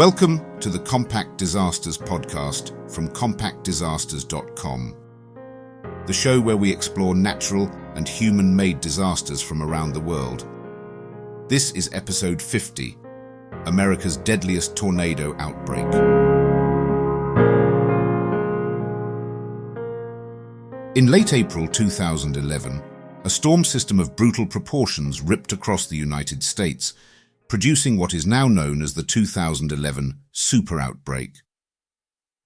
Welcome to the Compact Disasters podcast from compactdisasters.com, the show where we explore natural and human-made disasters from around the world. This is episode 50, America's Deadliest Tornado Outbreak. In late April 2011, a storm system of brutal proportions ripped across the United States, producing what is now known as the 2011 Super Outbreak.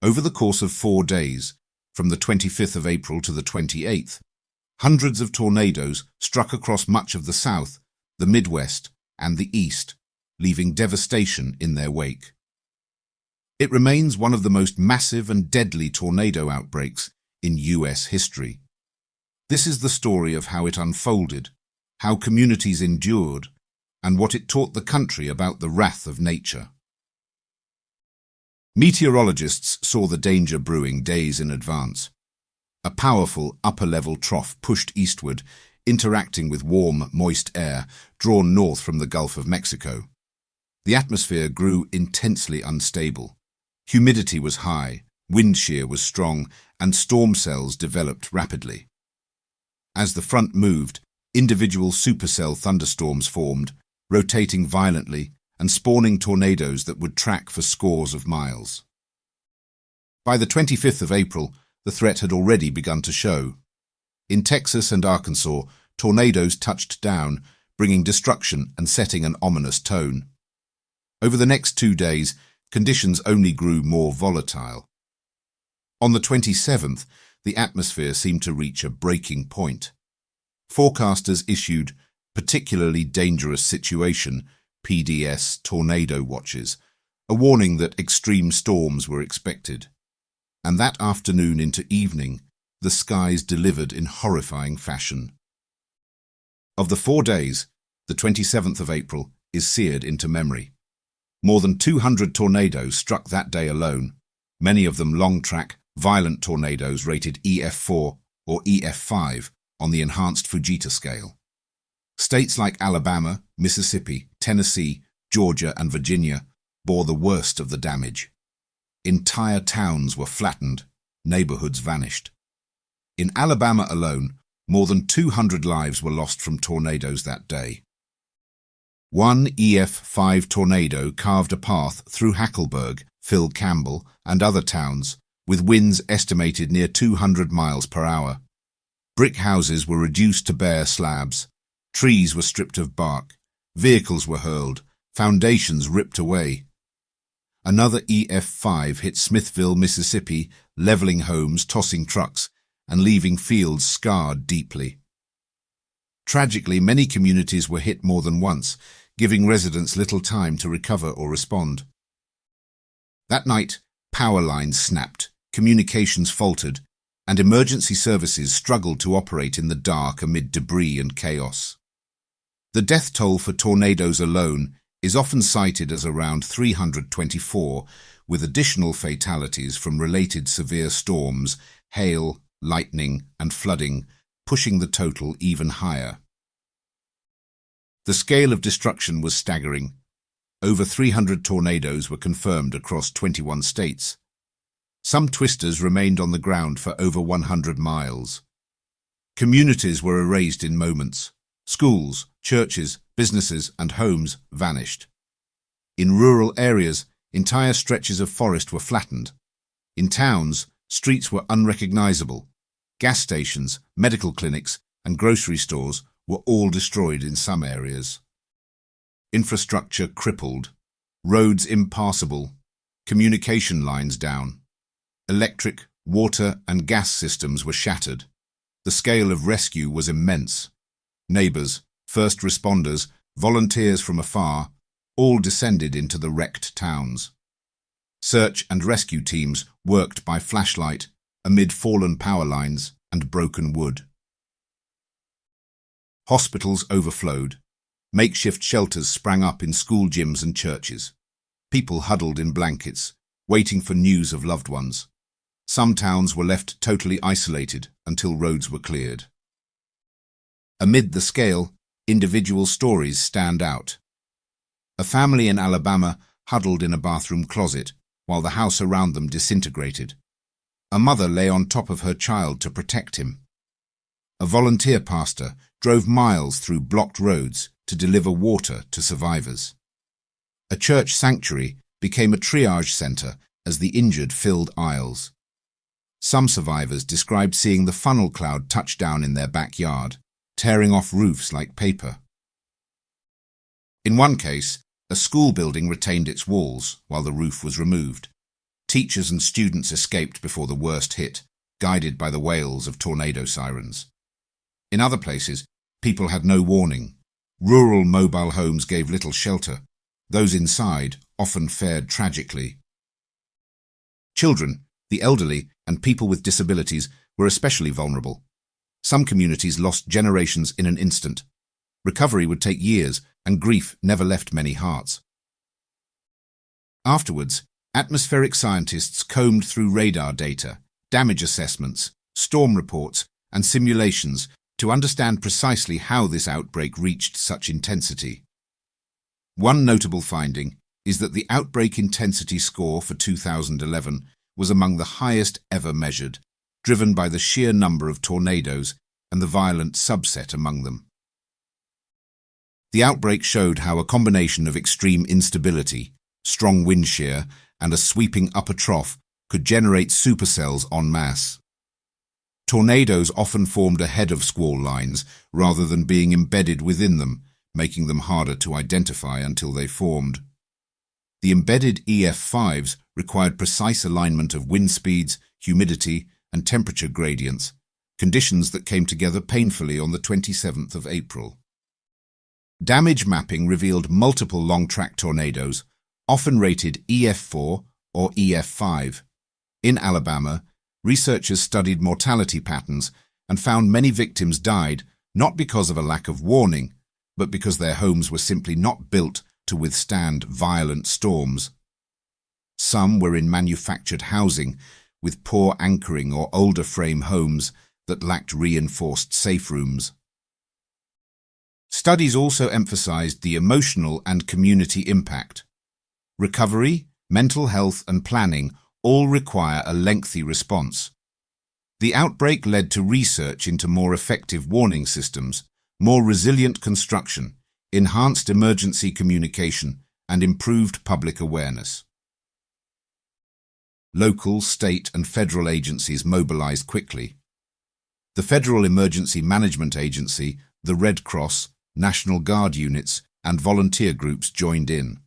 Over the course of 4 days, from the 25th of April to the 28th, hundreds of tornadoes struck across much of the South, the Midwest, and the East, leaving devastation in their wake. It remains one of the most massive and deadly tornado outbreaks in U.S. history. This is the story of how it unfolded, how communities endured, and what it taught the country about the wrath of nature. Meteorologists saw the danger brewing days in advance. A powerful upper-level trough pushed eastward, interacting with warm, moist air drawn north from the Gulf of Mexico. The atmosphere grew intensely unstable. Humidity was high, wind shear was strong, and storm cells developed rapidly. As the front moved, individual supercell thunderstorms formed, rotating violently and spawning tornadoes that would track for scores of miles. By the 25th of April, the threat had already begun to show. In Texas and Arkansas, tornadoes touched down, bringing destruction and setting an ominous tone. Over the next 2 days, conditions only grew more volatile. On the 27th, the atmosphere seemed to reach a breaking point. Forecasters issued particularly dangerous situation, PDS tornado watches, a warning that extreme storms were expected. And that afternoon into evening, the skies delivered in horrifying fashion. Of the 4 days, the 27th of April is seared into memory. More than 200 tornadoes struck that day alone, many of them long-track, violent tornadoes rated EF4 or EF5 on the enhanced Fujita scale. States like Alabama, Mississippi, Tennessee, Georgia, and Virginia bore the worst of the damage. Entire towns were flattened, neighborhoods vanished. In Alabama alone, more than 200 lives were lost from tornadoes that day. One EF5 tornado carved a path through Hackleburg, Phil Campbell, and other towns, with winds estimated near 200 miles per hour. Brick houses were reduced to bare slabs. Trees were stripped of bark, vehicles were hurled, foundations ripped away. Another EF5 hit Smithville, Mississippi, leveling homes, tossing trucks, and leaving fields scarred deeply. Tragically, many communities were hit more than once, giving residents little time to recover or respond. That night, power lines snapped, communications faltered, and emergency services struggled to operate in the dark amid debris and chaos. The death toll for tornadoes alone is often cited as around 324, with additional fatalities from related severe storms, hail, lightning, and flooding, pushing the total even higher. The scale of destruction was staggering. Over 300 tornadoes were confirmed across 21 states. Some twisters remained on the ground for over 100 miles. Communities were erased in moments. Schools, churches, businesses, and homes vanished. In rural areas, entire stretches of forest were flattened. In towns, streets were unrecognizable. Gas stations, medical clinics, and grocery stores were all destroyed in some areas. Infrastructure crippled. Roads impassable. Communication lines down. Electric, water, and gas systems were shattered. The scale of rescue was immense. Neighbors, first responders, volunteers from afar, all descended into the wrecked towns. Search and rescue teams worked by flashlight amid fallen power lines and broken wood. Hospitals overflowed. Makeshift shelters sprang up in school gyms and churches. People huddled in blankets, waiting for news of loved ones. Some towns were left totally isolated until roads were cleared. Amid the scale, individual stories stand out. A family in Alabama huddled in a bathroom closet, while the house around them disintegrated. A mother lay on top of her child to protect him. A volunteer pastor drove miles through blocked roads to deliver water to survivors. A church sanctuary became a triage center as the injured filled aisles. Some survivors described seeing the funnel cloud touch down in their backyard, tearing off roofs like paper. In one case, a school building retained its walls while the roof was removed. Teachers and students escaped before the worst hit, guided by the wails of tornado sirens. In other places, people had no warning. Rural mobile homes gave little shelter. Those inside often fared tragically. Children, the elderly, and people with disabilities were especially vulnerable. Some communities lost generations in an instant. Recovery would take years, and grief never left many hearts. Afterwards, atmospheric scientists combed through radar data, damage assessments, storm reports, and simulations to understand precisely how this outbreak reached such intensity. One notable finding is that the outbreak intensity score for 2011 was among the highest ever measured, driven by the sheer number of tornadoes and the violent subset among them. The outbreak showed how a combination of extreme instability, strong wind shear, and a sweeping upper trough could generate supercells en masse. Tornadoes often formed ahead of squall lines rather than being embedded within them, making them harder to identify until they formed. The embedded EF5s required precise alignment of wind speeds, humidity, and temperature gradients, conditions that came together painfully on the 27th of April. Damage mapping revealed multiple long-track tornadoes, often rated EF4 or EF5. In Alabama, researchers studied mortality patterns and found many victims died not because of a lack of warning, but because their homes were simply not built to withstand violent storms. Some were in manufactured housing with poor anchoring or older frame homes that lacked reinforced safe rooms. Studies also emphasized the emotional and community impact. Recovery, mental health, and planning all require a lengthy response. The outbreak led to research into more effective warning systems, more resilient construction, enhanced emergency communication, and improved public awareness. Local, state, and federal agencies mobilized quickly. The Federal Emergency Management Agency, the Red Cross, National Guard units, and volunteer groups joined in.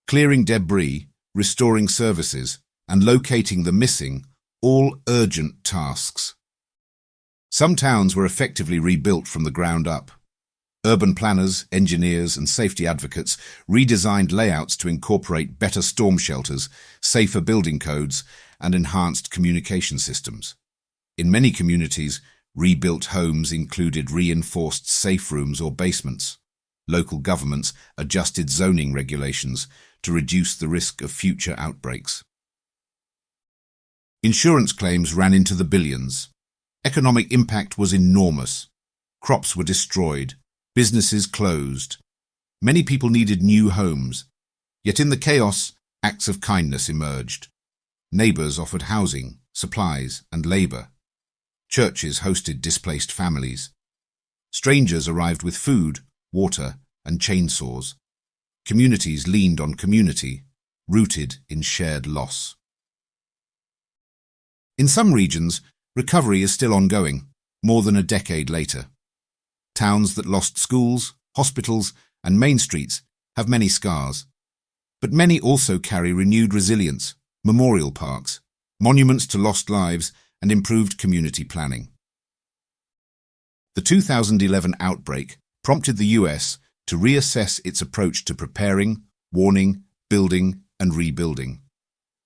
Clearing debris, restoring services, and locating the missing, all urgent tasks. Some towns were effectively rebuilt from the ground up. Urban planners, engineers, and safety advocates redesigned layouts to incorporate better storm shelters, safer building codes, and enhanced communication systems. In many communities, rebuilt homes included reinforced safe rooms or basements. Local governments adjusted zoning regulations to reduce the risk of future outbreaks. Insurance claims ran into the billions. Economic impact was enormous. Crops were destroyed. Businesses closed. Many people needed new homes. Yet in the chaos, acts of kindness emerged. Neighbors offered housing, supplies, and labor. Churches hosted displaced families. Strangers arrived with food, water, and chainsaws. Communities leaned on community, rooted in shared loss. In some regions, recovery is still ongoing, more than a decade later. Towns that lost schools, hospitals, and main streets have many scars. But many also carry renewed resilience, memorial parks, monuments to lost lives, and improved community planning. The 2011 outbreak prompted the US to reassess its approach to preparing, warning, building, and rebuilding.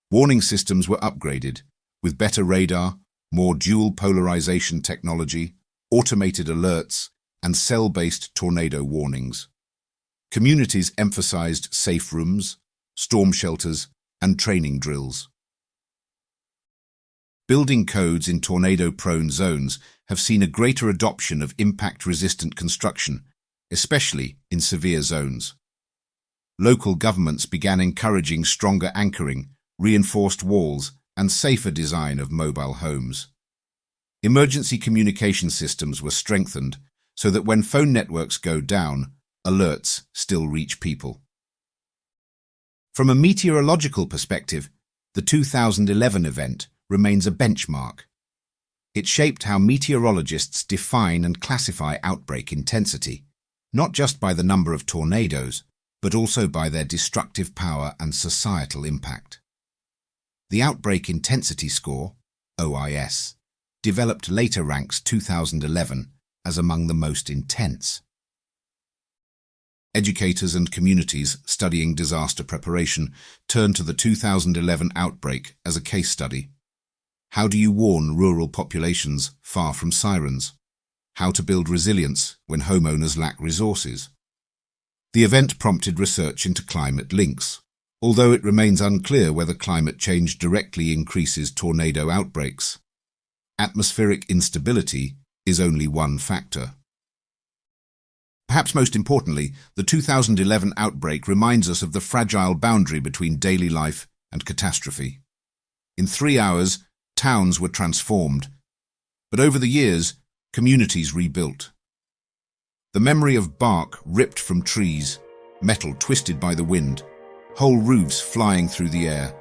Warning systems were upgraded, with better radar, more dual polarization technology, automated alerts, and cell-based tornado warnings. Communities emphasized safe rooms, storm shelters, and training drills. Building codes in tornado-prone zones have seen a greater adoption of impact-resistant construction, especially in severe zones. local governments began encouraging stronger anchoring, reinforced walls, and safer design of mobile homes. Emergency communication systems were strengthened so that when phone networks go down, alerts still reach people. From a meteorological perspective, the 2011 event remains a benchmark. It shaped how meteorologists define and classify outbreak intensity, not just by the number of tornadoes, but also by their destructive power and societal impact. The Outbreak Intensity Score, OIS, developed later ranks 2011 as among the most intense. Educators and communities studying disaster preparation turned to the 2011 outbreak as a case study. How do you warn rural populations far from sirens? How to build resilience when homeowners lack resources? The event prompted research into climate links, although it remains unclear whether climate change directly increases tornado outbreaks. Atmospheric instability is only one factor. Perhaps most importantly, the 2011 outbreak reminds us of the fragile boundary between daily life and catastrophe. In 3 hours, towns were transformed, but over the years, communities rebuilt. The memory of bark ripped from trees, metal twisted by the wind, whole roofs flying through the air,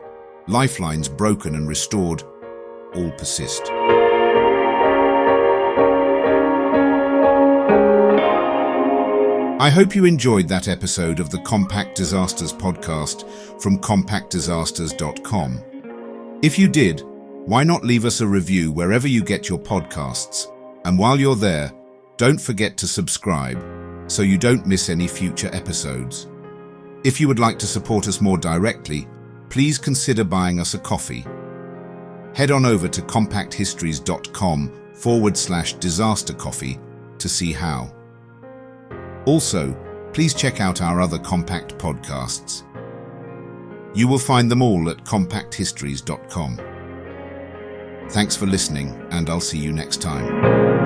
lifelines broken and restored, all persist. I hope you enjoyed that episode of the Compact Disasters podcast from compactdisasters.com. If you did, why not leave us a review wherever you get your podcasts? And while you're there, don't forget to subscribe so you don't miss any future episodes. If you would like to support us more directly, please consider buying us a coffee. Head on over to compacthistories.com/disaster coffee to see how. Also, please check out our other Compact podcasts. You will find them all at compacthistories.com. Thanks for listening, and I'll see you next time.